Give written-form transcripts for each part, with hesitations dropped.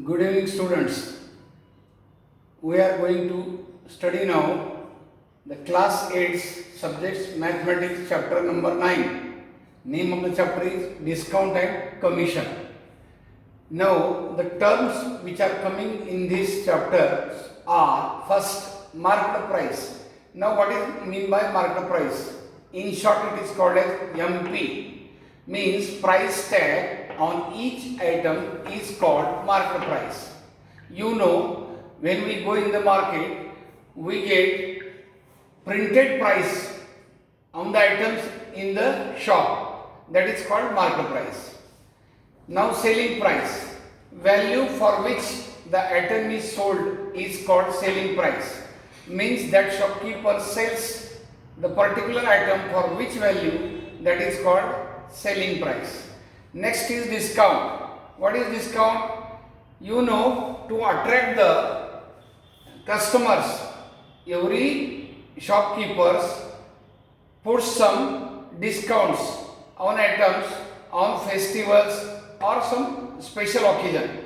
Good evening, students. We are going to study now the class 8 subjects mathematics chapter number 9. Name of the chapter is discount and commission. Now the terms which are coming in this chapter are first market price. Now what is mean by market price? In short it is called as MP, means price tag on each item is called market price. You know, when we go in the market, we get printed price on the items in the shop, that is called market price. Now selling price, value for which the item is sold is called selling price, means that shopkeeper sells the particular item for which value, that is called selling price. Next is discount. What is discount? You know, to attract the customers, every shopkeepers put some discounts on items on festivals or some special occasion,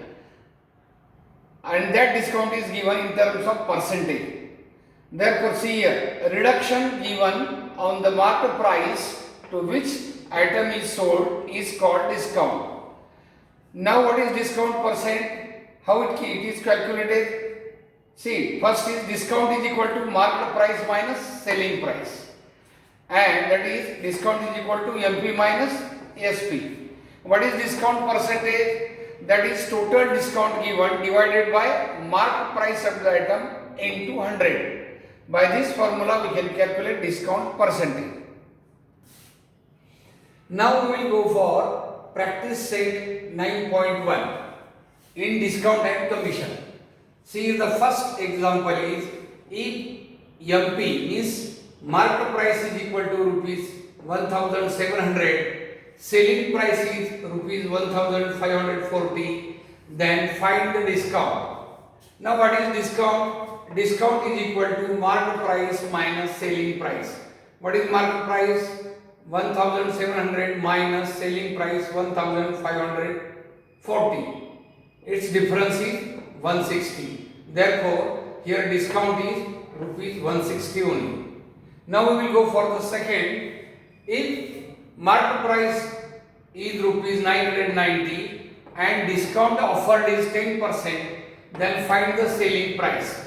and that discount is given in terms of percentage. Therefore, see here, reduction given on the market price to which item is sold is called discount. Now what is discount percent? How it is calculated? See, first is discount is equal to market price minus selling price, and that is discount is equal to MP minus SP. What is discount percentage? That is total discount given divided by market price of the item into 100. By this formula we can calculate discount percentage. Now we will go for practice set 9.1 in discount and commission. See, the first example is if MP means market price is equal to rupees 1700, selling price is rupees 1540, then find the discount. Now what is discount? Discount is equal to market price minus selling price. What is market price? 1700 minus selling price 1540. Its difference is 160. Therefore, here discount is rupees 160 only. Now we will go for the second. If market price is rupees 990 and discount offered is 10%, then find the selling price.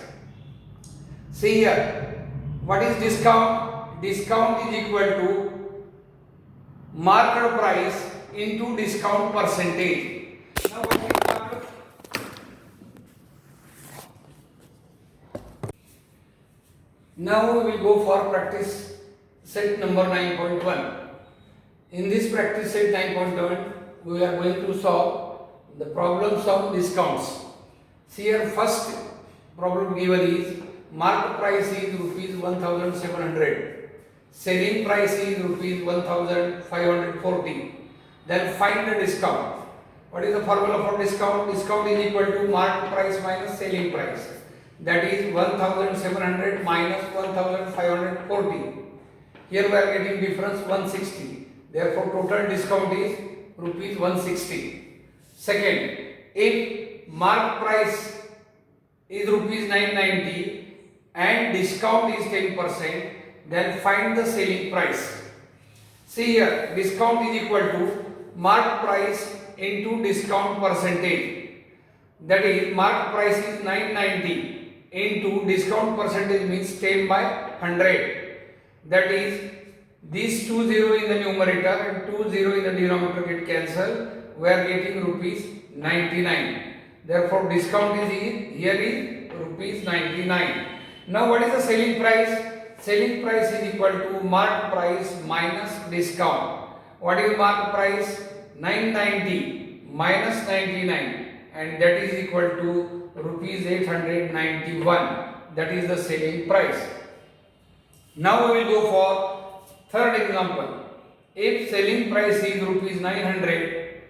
See here, what is discount? Discount is equal to market price into discount percentage. Now what is market? Now we will go for practice set number 9.1. In this practice set 9.1, we are going to solve the problems of discounts. See here, first problem given is market price is rupees 1700, selling price is rupees 1540. Then find the discount. What is the formula for discount? Discount is equal to market price minus selling price. That is 1700 minus 1540. Here we are getting difference 160. Therefore, total discount is rupees 160. Second, if market price is rupees 990 and discount is 10%, then find the selling price. See here, discount is equal to market price into discount percentage. That is, market price is 990 into discount percentage means 10 by 100. That is, these 2 0 in the numerator and 2 0 in the denominator get cancelled. We are getting rupees 99. Therefore, discount is here is rupees 99. Now, what is the selling price? Selling price is equal to market price minus discount. What is market price? 990 minus 99, and that is equal to rupees 891. That is the selling price. Now we will go for third example. If selling price is rupees 900,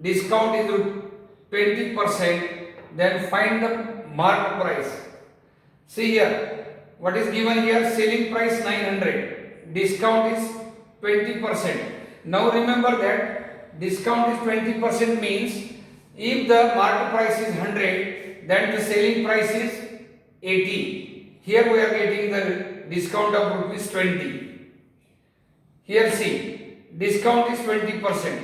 discount is 20%, then find the market price. See here, what is given here? Selling price 900, discount is 20%. Now remember that discount is 20% means If the market price is 100, then the selling price is 80. Here we are getting the discount of rupees 20. Here see, discount is 20%.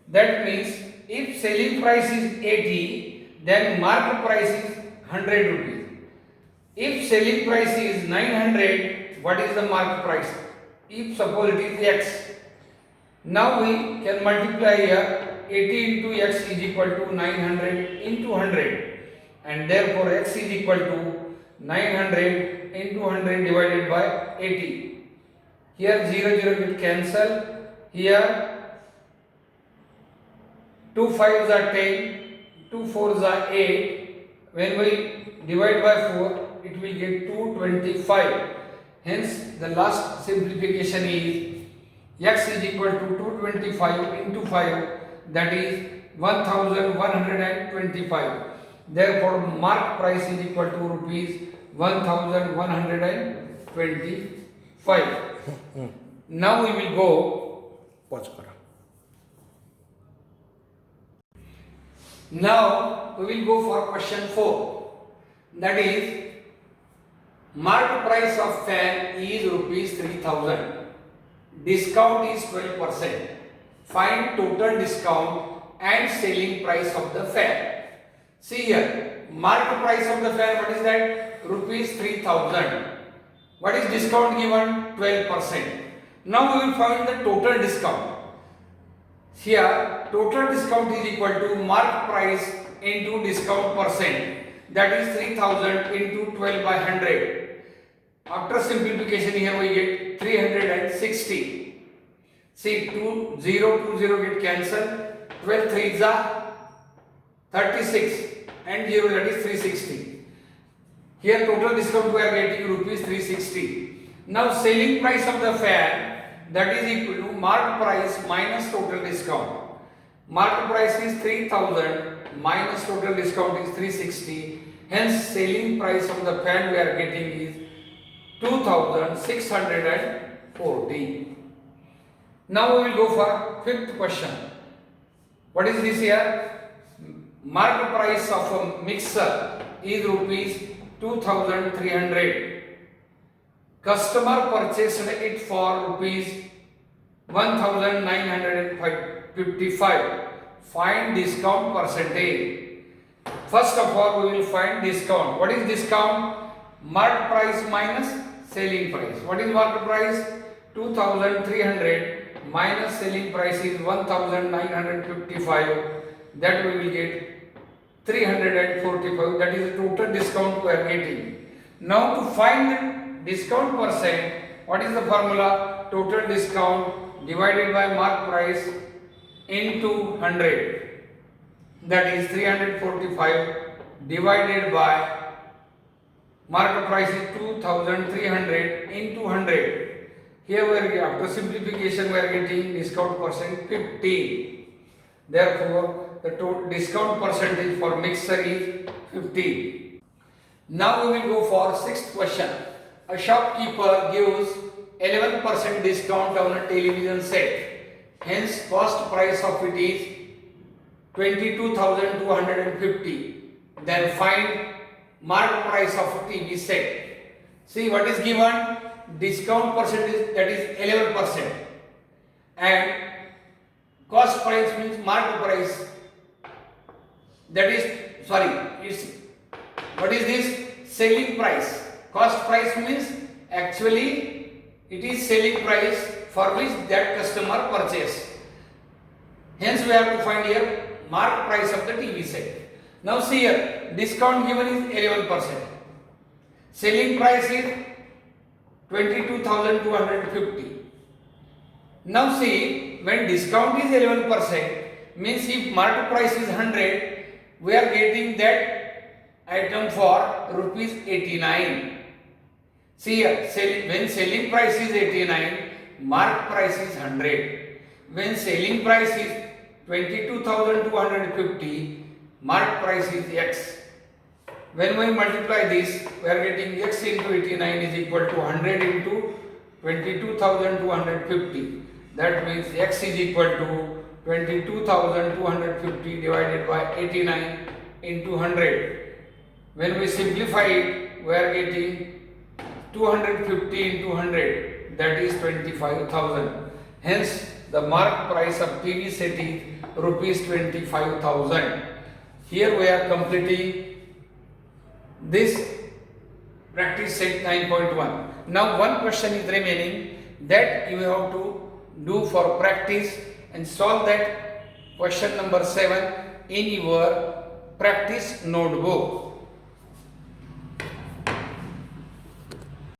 That means if selling price is 80, then market price is 100 rupees. If selling price is 900, what is the market price? If suppose it is X. Now we can multiply here 80 into X is equal to 900 into 100, and therefore X is equal to 900 into 100 divided by 80. Here 0 will cancel. Here 2 5s are 10, 2 4s are 8. When we divide by 4, it will get 225. Hence the last simplification is X is equal to 225 into 5, that is 1125. Therefore mark price is equal to rupees 1125. Now we will go. Pause करा. Now we will go for question 4. That is, market price of fan is rupees 3000. Discount is 12%. Find total discount and selling price of the fan. See here, market price of the fan, what is that? Rupees 3000. What is discount given? 12%. Now we will find the total discount. Here, total discount is equal to market price into discount percent. That is 3000 into 12 by 100. After simplification, here we get 360. See, 2 0 get cancelled. 12 3s are 36 and 0, that is 360. Here total discount we are getting rupees 360. Now selling price of the fan, that is equal to market price minus total discount. Market price is 3000 minus total discount is 360. Hence selling price of the fan we are getting is 2640. Now we will go for fifth question. What is this here? Market price of a mixer is rupees 2300. Customer purchased it for rupees 1955. Find discount percentage. First of all, we will find discount. What is discount? Market price minus selling price. What is market price? 2300 minus selling price is 1955. That we will get 345. That is the total discount we are getting. Now to find the discount percent, what is the formula? Total discount divided by market price into 100. That is 345 divided by market price is 2300 into 100. Here we are, after simplification, we are getting discount percent 15. Therefore the total discount percentage for mixer is 15. Now we will go for sixth question. A shopkeeper gives 11% discount on a television set. Hence cost price of it is 22,250. Then find market price of a TV set. See what is given? Discount percentage, that is 11%, and cost price means market price, that is what is this? Selling price. Cost price means actually it is selling price for which that customer purchased. Hence we have to find here market price of the TV set. Now see here, discount given is 11%. Selling price is 22,250. Now see, when discount is 11%, means if market price is 100, we are getting that item for rupees 89. See here, when selling price is 89, market price is 100. When selling price is 22,250, market price is X. When we multiply this, we are getting X into 89 is equal to 100 into 22,250. That means X is equal to 22,250 divided by 89 into 100. When we simplify it, we are getting 250 into 100, that is 25,000. Hence, the mark price of PV set is rupees 25,000. Here we are completing this practice set 9.1. Now one question is remaining that you have to do for practice and solve that question number 7 in your practice notebook.